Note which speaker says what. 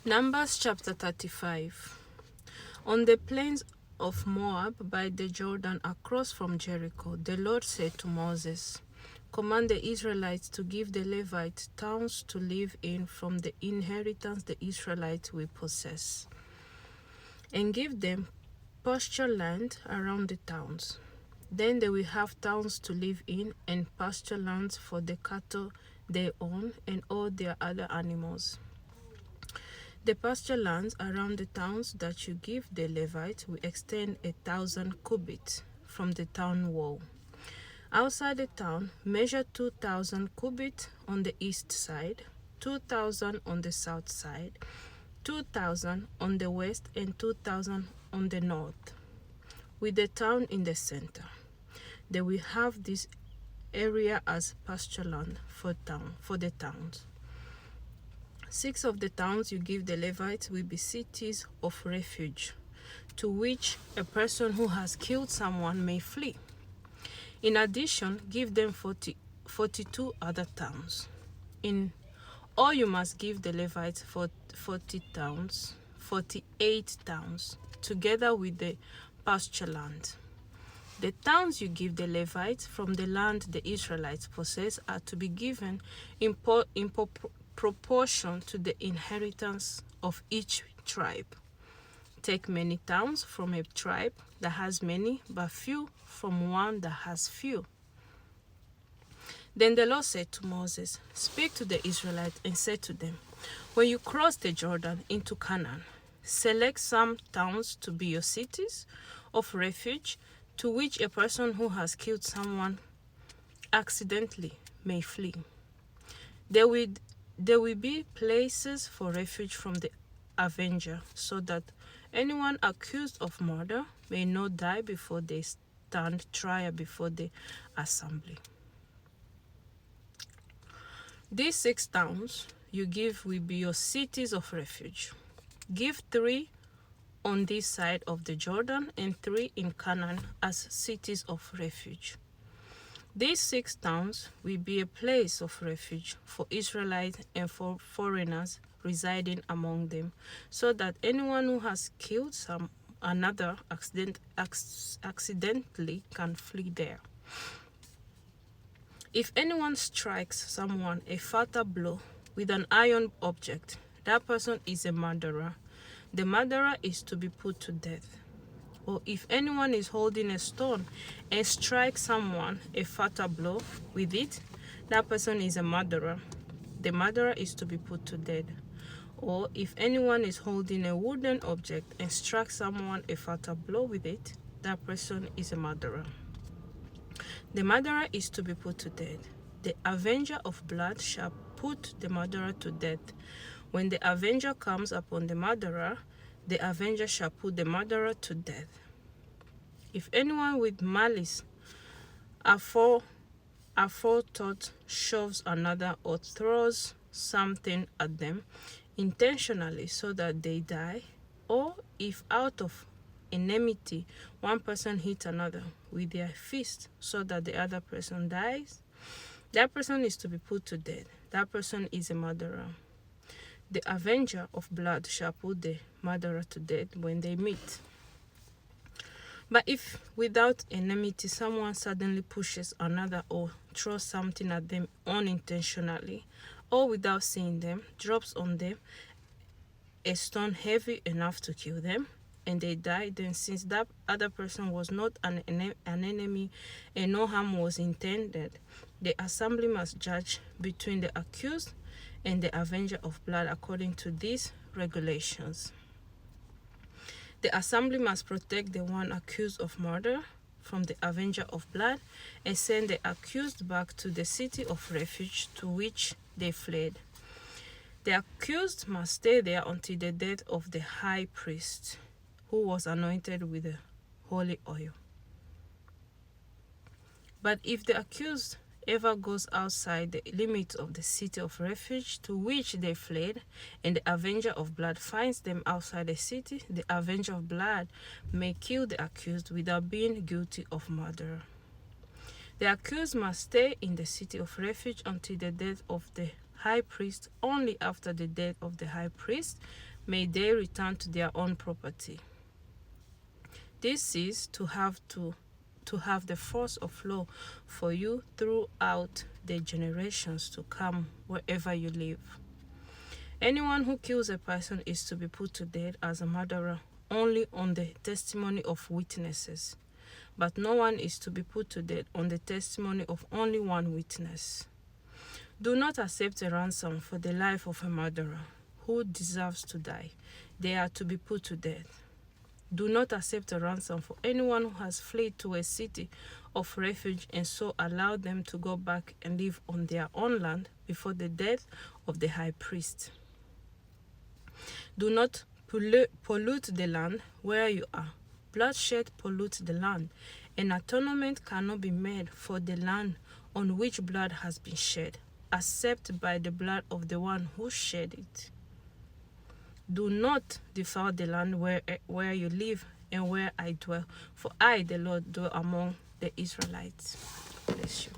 Speaker 1: Numbers chapter 35. On the plains of Moab by the Jordan across from Jericho, the Lord said to Moses, "Command the Israelites to give the Levites towns to live in from the inheritance the Israelites will possess, and give them pasture land around the towns. Then they will have towns to live in and pasture lands for the cattle they own and all their other animals. The pasture lands around the towns that you give the Levites will extend 1,000 cubits from the town wall. Outside the town, measure 2,000 cubits on the east side, 2,000 on the south side, 2,000 on the west, and 2,000 on the north, with the town in the center. They will have this area as pasture land for the towns. 6 of the towns you give the Levites will be cities of refuge, to which a person who has killed someone may flee. In addition, give them 42 other towns. In all, you must give the Levites 48 towns, together with the pasture land. The towns you give the Levites from the land the Israelites possess are to be given in proportion to the inheritance of each tribe. Take many towns from a tribe that has many, but few from one that has few." Then the Lord said to Moses, "Speak to the Israelites and say to them, when you cross the Jordan into Canaan, select some towns to be your cities of refuge, to which a person who has killed someone accidentally may flee. There will be places for refuge from the avenger, so that anyone accused of murder may not die before they stand trial before the assembly. These 6 towns you give will be your cities of refuge. Give 3 on this side of the Jordan and 3 in Canaan as cities of refuge. These 6 towns will be a place of refuge for Israelites and for foreigners residing among them, so that anyone who has killed another accidentally can flee there. If anyone strikes someone a fatal blow with an iron object, that person is a murderer. The murderer is to be put to death. Or if anyone is holding a stone and strikes someone a fatal blow with it, that person is a murderer. The murderer is to be put to death. Or if anyone is holding a wooden object and strikes someone a fatal blow with it, that person is a murderer. The murderer is to be put to death. The avenger of blood shall put the murderer to death. When the avenger comes upon the murderer, the avenger shall put the murderer to death. If anyone with malice aforethought shoves another or throws something at them intentionally so that they die, or if out of enmity one person hits another with their fist so that the other person dies, that person is to be put to death. That person is a murderer. The avenger of blood shall put the murderer to death when they meet. But if without enmity someone suddenly pushes another or throws something at them unintentionally, or without seeing them, drops on them a stone heavy enough to kill them, and they die, then since that other person was not an enemy and no harm was intended, the assembly must judge between the accused and the avenger of blood according to these regulations. The assembly must protect the one accused of murder from the avenger of blood and send the accused back to the city of refuge to which they fled. The accused must stay there until the death of the high priest, who was anointed with the holy oil. But if the accused ever goes outside the limits of the city of refuge to which they fled, and the avenger of blood finds them outside the city, the avenger of blood may kill the accused without being guilty of murder. The accused must stay in the city of refuge until the death of the high priest only after the death of the high priest may they return to their own property. This is to have the force of law for you throughout the generations to come wherever you live. Anyone who kills a person is to be put to death as a murderer only on the testimony of witnesses, but no one is to be put to death on the testimony of only one witness. Do not accept a ransom for the life of a murderer who deserves to die. They are to be put to death. Do not accept a ransom for anyone who has fled to a city of refuge and so allow them to go back and live on their own land before the death of the high priest. Do not pollute the land where you are. Bloodshed pollutes the land. An atonement cannot be made for the land on which blood has been shed, except by the blood of the one who shed it. Do not defile the land where you live and where I dwell, for I, the Lord, dwell among the Israelites. Bless you.